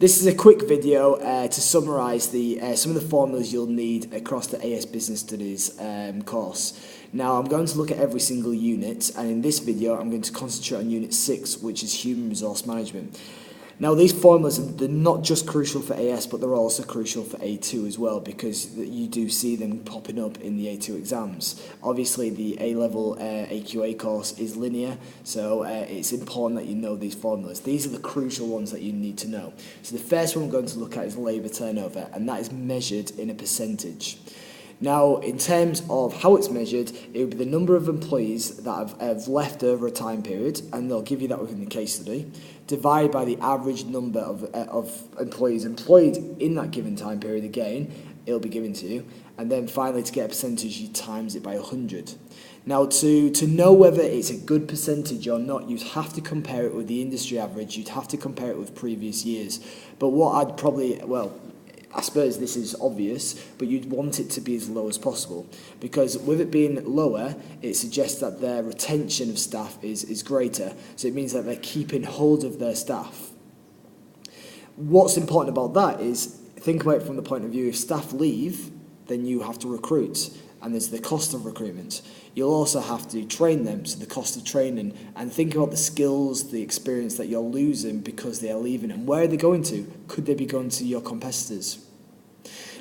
This is a quick video to summarise some of the formulas you'll need across the AS Business Studies course. Now I'm going to look at every single unit, and in this video I'm going to concentrate on Unit 6, which is Human Resource Management. Now these formulas, they're not just crucial for AS, but they're also crucial for A2 as well, because you do see them popping up in the A2 exams. Obviously the A-level AQA course is linear, so it's important that you know these formulas. These are the crucial ones that you need to know. So the first one we're going to look at is labour turnover, and that is measured in a percentage. Now, in terms of how it's measured, it would be the number of employees that have left over a time period, and they'll give you that within the case study, divided by the average number of employees employed in that given time period. Again, it'll be given to you. And then finally, to get a percentage, you times it by 100. Now, to know whether it's a good percentage or not, you'd have to compare it with the industry average. You'd have to compare it with previous years. But what I'd probably, I suppose this is obvious, but you'd want it to be as low as possible, because with it being lower, it suggests that their retention of staff is greater, so it means that they're keeping hold of their staff. What's important about that is, think about it from the point of view, if staff leave, then you have to recruit, and there's the cost of recruitment. You'll also have to train them, so the cost of training, and think about the skills, the experience that you're losing because they are leaving, and where are they going to? Could they be going to your competitors?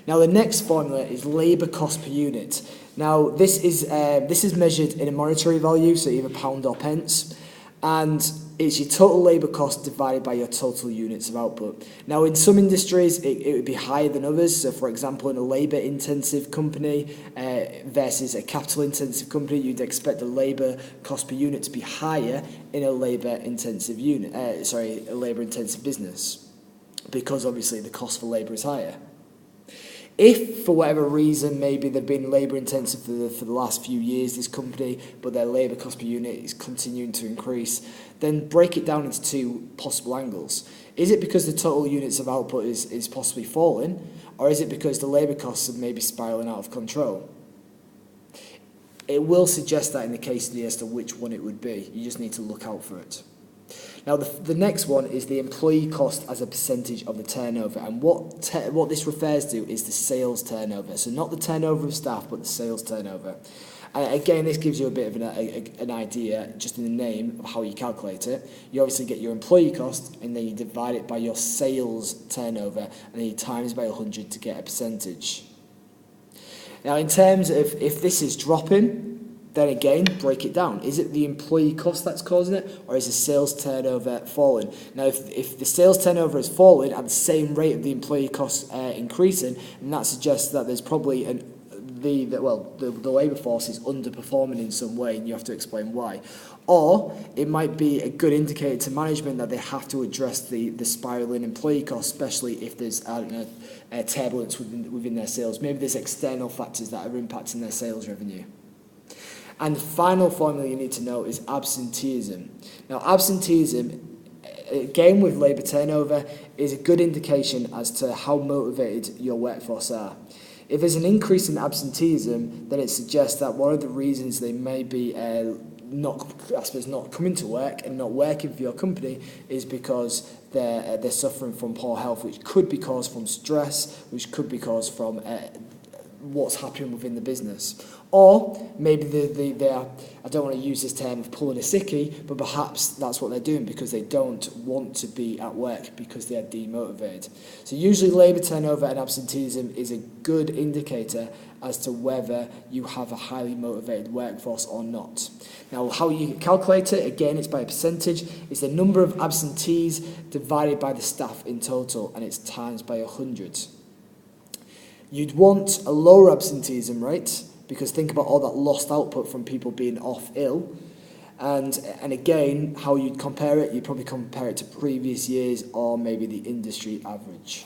Now the next formula is labour cost per unit. Now this is measured in a monetary value, so either pound or pence, and it's your total labour cost divided by your total units of output. Now in some industries it would be higher than others, so for example in a labour intensive company versus a capital intensive company, you'd expect the labour cost per unit to be higher in a labour intensive a labour intensive business, because obviously the cost for labour is higher. If, for whatever reason, maybe they've been labour intensive for the last few years, this company, but their labour cost per unit is continuing to increase, then break it down into two possible angles. Is it because the total units of output is possibly falling, or is it because the labour costs are maybe spiralling out of control? It will suggest that in the case study as to which one it would be. You just need to look out for it. Now the next one is the employee cost as a percentage of the turnover, and what this refers to is the sales turnover. So not the turnover of staff, but the sales turnover. And again, this gives you a bit of an idea, just in the name, of how you calculate it. You obviously get your employee cost, and then you divide it by your sales turnover, and then you times by 100 to get a percentage. Now in terms of if this is dropping, then again, break it down. Is it the employee cost that's causing it, or is the sales turnover falling? Now, if the sales turnover is falling at the same rate of the employee costs increasing, then that suggests that there's probably the labour force is underperforming in some way, and you have to explain why. Or it might be a good indicator to management that they have to address the spiralling employee costs, especially if there's turbulence within their sales. Maybe there's external factors that are impacting their sales revenue. And the final formula you need to know is absenteeism. Now, absenteeism, again with labour turnover, is a good indication as to how motivated your workforce are. If there's an increase in absenteeism, then it suggests that one of the reasons they may be not coming to work and not working for your company is because they're suffering from poor health, which could be caused from stress, which could be caused from what's happening within the business. Or maybe they are, I don't want to use this term of pulling a sickie, but perhaps that's what they're doing because they don't want to be at work because they are demotivated. So usually labour turnover and absenteeism is a good indicator as to whether you have a highly motivated workforce or not. Now, how you calculate it, again, it's by a percentage. It's the number of absentees divided by the staff in total, and it's times by 100. You'd want a lower absenteeism rate, because think about all that lost output from people being off ill. And again, how you'd compare it, you'd probably compare it to previous years or maybe the industry average.